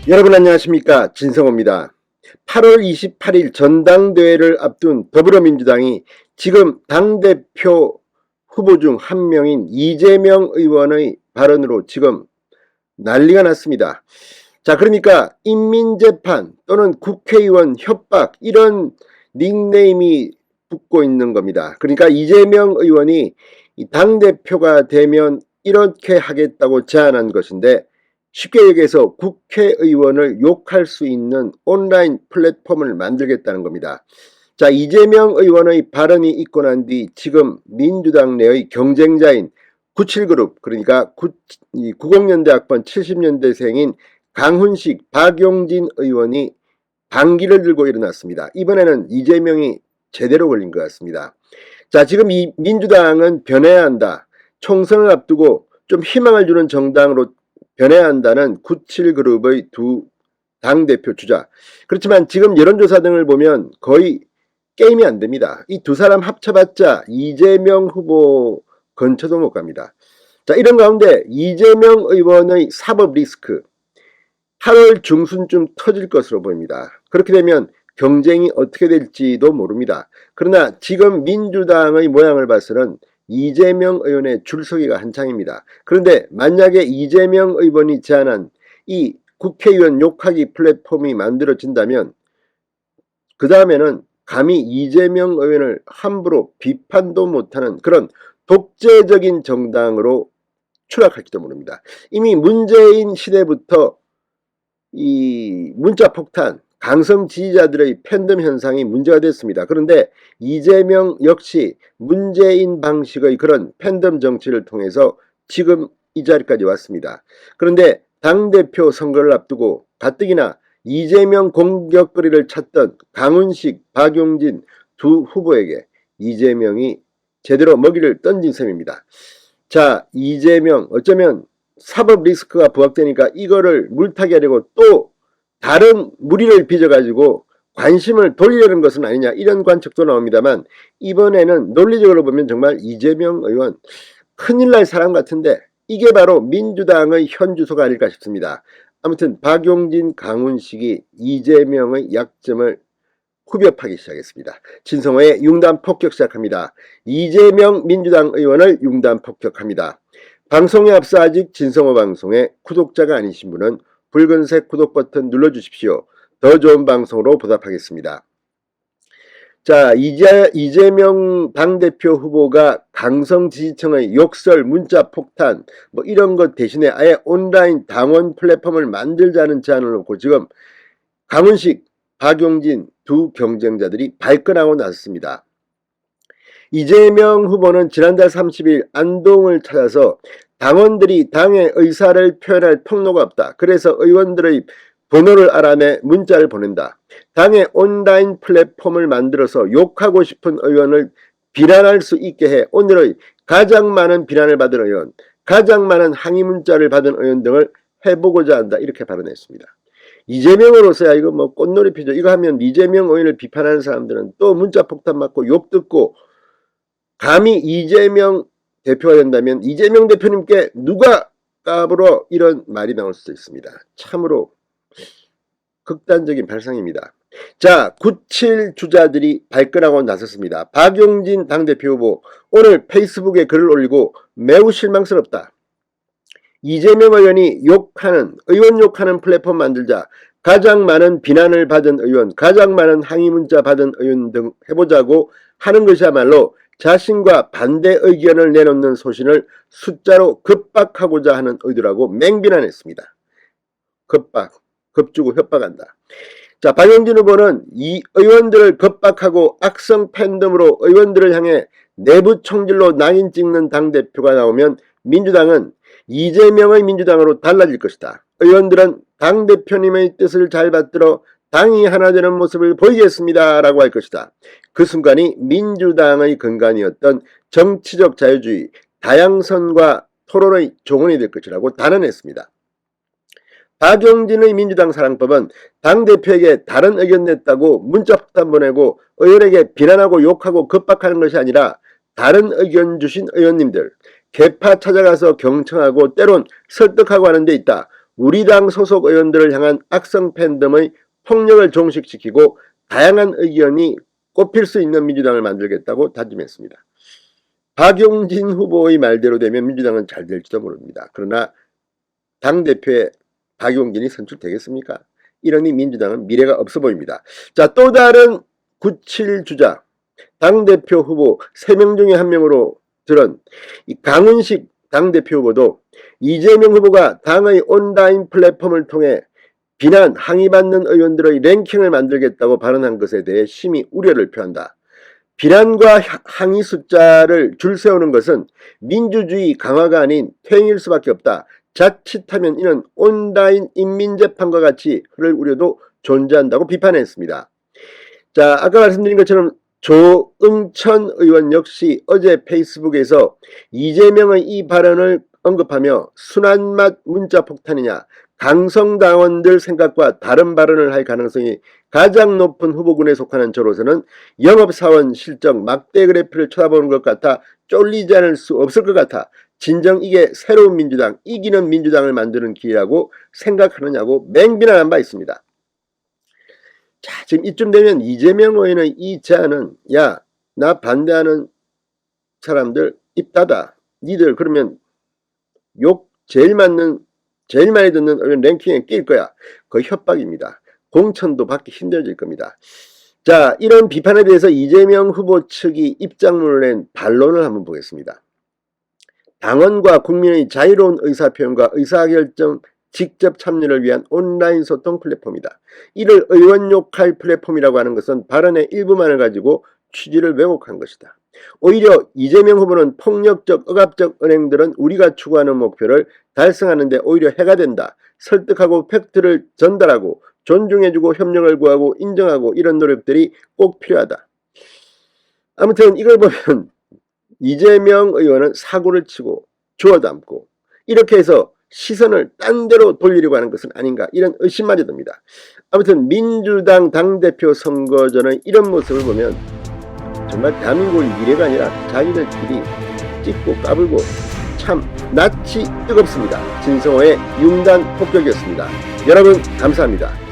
여러분 안녕하십니까, 진성호입니다. 8월 28일 전당대회를 앞둔 더불어민주당이 지금 당대표 후보 중 한 명인 이재명 의원의 발언으로 지금 난리가 났습니다. 자, 그러니까 인민재판 또는 국회의원 협박, 이런 닉네임이 붙고 있는 겁니다. 그러니까 이재명 의원이 당대표가 되면 이렇게 하겠다고 제안한 것인데, 쉽게 얘기해서 국회의원을 욕할 수 있는 온라인 플랫폼을 만들겠다는 겁니다. 자, 이재명 의원의 발언이 있고 난 뒤 지금 민주당 내의 경쟁자인 97그룹, 그러니까 90년대 학번 70년대생인 강훈식, 박용진 의원이 방귀를 들고 일어났습니다. 이번에는 이재명이 제대로 걸린 것 같습니다. 자, 지금 이 민주당은 변해야 한다. 총선을 앞두고 좀 희망을 주는 정당으로 변해야 한다는 97그룹의 두 당대표 주자. 그렇지만 지금 여론조사 등을 보면 거의 게임이 안 됩니다. 이 두 사람 합쳐봤자 이재명 후보 근처도 못 갑니다. 자, 이런 가운데 이재명 의원의 사법 리스크 8월 중순쯤 터질 것으로 보입니다. 그렇게 되면 경쟁이 어떻게 될지도 모릅니다. 그러나 지금 민주당의 모양을 봐서는 이재명 의원의 줄서기가 한창입니다. 그런데 만약에 이재명 의원이 제안한 이 국회의원 욕하기 플랫폼이 만들어진다면 그 다음에는 감히 이재명 의원을 함부로 비판도 못하는 그런 독재적인 정당으로 추락할지도 모릅니다. 이미 문재인 시대부터 이 문자폭탄, 강성 지지자들의 팬덤 현상이 문제가 됐습니다. 그런데 이재명 역시 문재인 방식의 그런 팬덤 정치를 통해서 지금 이 자리까지 왔습니다. 그런데 당대표 선거를 앞두고 가뜩이나 이재명 공격거리를 찾던 강훈식, 박용진 두 후보에게 이재명이 제대로 먹이를 던진 셈입니다. 자, 이재명 어쩌면 사법 리스크가 부각되니까 이거를 물타기 하려고 또 다른 무리를 빚어가지고 관심을 돌리려는 것은 아니냐, 이런 관측도 나옵니다만, 이번에는 논리적으로 보면 정말 이재명 의원 큰일 날 사람 같은데 이게 바로 민주당의 현주소가 아닐까 싶습니다. 아무튼 박용진, 강훈식이 이재명의 약점을 후벼파기 시작했습니다. 진성호의 융단 폭격 시작합니다. 이재명 민주당 의원을 융단 폭격합니다. 방송에 앞서 아직 진성호 방송의 구독자가 아니신 분은 붉은색 구독 버튼 눌러주십시오. 더 좋은 방송으로 보답하겠습니다. 자, 이재명 당대표 후보가 강성 지지층의 욕설, 문자 폭탄 뭐 이런 것 대신에 아예 온라인 당원 플랫폼을 만들자는 제안을 놓고 지금 강훈식, 박용진 두 경쟁자들이 발끈하고 나섰습니다. 이재명 후보는 지난달 30일 안동을 찾아서 당원들이 당의 의사를 표현할 통로가 없다. 그래서 의원들의 번호를 알아내 문자를 보낸다. 당의 온라인 플랫폼을 만들어서 욕하고 싶은 의원을 비난할 수 있게 해 오늘의 가장 많은 비난을 받은 의원, 가장 많은 항의 문자를 받은 의원 등을 해보고자 한다. 이렇게 발언했습니다. 이재명으로서야 이거 뭐 꽃놀이 피죠. 이거 하면 이재명 의원을 비판하는 사람들은 또 문자 폭탄 맞고 욕 듣고, 감히 이재명 대표가 된다면 이재명 대표님께 누가 까불어, 이런 말이 나올 수도 있습니다. 참으로 극단적인 발상입니다. 자, 97 주자들이 발끈하고 나섰습니다. 박용진 당대표 후보 오늘 페이스북에 글을 올리고 매우 실망스럽다. 이재명 의원이 의원 욕하는 플랫폼 만들자. 가장 많은 비난을 받은 의원, 가장 많은 항의 문자 받은 의원 등 해보자고 하는 것이야말로 자신과 반대 의견을 내놓는 소신을 숫자로 급박하고자 하는 의도라고 맹비난했습니다. 겁주고 협박한다. 자, 박용진 후보는 이 의원들을 겁박하고 악성 팬덤으로 의원들을 향해 내부 총질로 낙인 찍는 당대표가 나오면 민주당은 이재명의 민주당으로 달라질 것이다. 의원들은 당대표님의 뜻을 잘 받들어 당이 하나 되는 모습을 보이겠습니다 라고 할 것이다. 그 순간이 민주당의 근간이었던 정치적 자유주의, 다양성과 토론의 종언이 될 것이라고 단언했습니다. 박용진의 민주당 사랑법은 당대표에게 다른 의견 냈다고 문자폭탄 보내고 의원에게 비난하고 욕하고 겁박하는 것이 아니라 다른 의견 주신 의원님들, 개파 찾아가서 경청하고 때론 설득하고 하는 데 있다. 우리 당 소속 의원들을 향한 악성 팬덤의 폭력을 종식시키고 다양한 의견이 꼽힐 수 있는 민주당을 만들겠다고 다짐했습니다. 박용진 후보의 말대로 되면 민주당은 잘 될지도 모릅니다. 그러나 당대표에 박용진이 선출되겠습니까? 이러니 민주당은 미래가 없어 보입니다. 자, 또 다른 97 주자 당대표 후보 3명 중에 1명으로 들은 이 강훈식 당대표 후보도 이재명 후보가 당의 온라인 플랫폼을 통해 비난, 항의받는 의원들의 랭킹을 만들겠다고 발언한 것에 대해 심히 우려를 표한다. 비난과 항의 숫자를 줄 세우는 것은 민주주의 강화가 아닌 퇴행일 수밖에 없다. 자칫하면 이는 온라인 인민재판과 같이 흐를 우려도 존재한다고 비판했습니다. 자, 아까 말씀드린 것처럼 조응천 의원 역시 어제 페이스북에서 이재명의 이 발언을 언급하며 순한맛 문자 폭탄이냐, 강성당원들 생각과 다른 발언을 할 가능성이 가장 높은 후보군에 속하는 저로서는 영업사원 실적 막대 그래프를 쳐다보는 것 같아 쫄리지 않을 수 없을 것 같아 진정 이게 새로운 민주당, 이기는 민주당을 만드는 기회라고 생각하느냐고 맹비난한 바 있습니다. 자, 지금 이쯤 되면 이재명 의원의 이 제안은 야, 나 반대하는 사람들 입 닫아. 니들 그러면 욕 제일 많이 듣는 의원 랭킹에 낄 거야. 거의 협박입니다. 공천도 받기 힘들어질 겁니다. 자, 이런 비판에 대해서 이재명 후보 측이 입장문을 낸 반론을 한번 보겠습니다. 당원과 국민의 자유로운 의사표현과 의사결정 직접 참여를 위한 온라인 소통 플랫폼이다. 이를 의원 욕할 플랫폼이라고 하는 것은 발언의 일부만을 가지고 취지를 왜곡한 것이다. 오히려 이재명 후보는 폭력적, 억압적 은행들은 우리가 추구하는 목표를 달성하는 데 오히려 해가 된다. 설득하고 팩트를 전달하고 존중해주고 협력을 구하고 인정하고 이런 노력들이 꼭 필요하다. 아무튼 이걸 보면 이재명 의원은 사고를 치고 주워 담고 이렇게 해서 시선을 딴 데로 돌리려고 하는 것은 아닌가 이런 의심마저 듭니다. 아무튼 민주당 당대표 선거전의 이런 모습을 보면 정말 대한민국의 미래가 아니라 자기들끼리 찍고 까불고 참 낯이 뜨겁습니다. 진성호의 융단 폭격이었습니다. 여러분 감사합니다.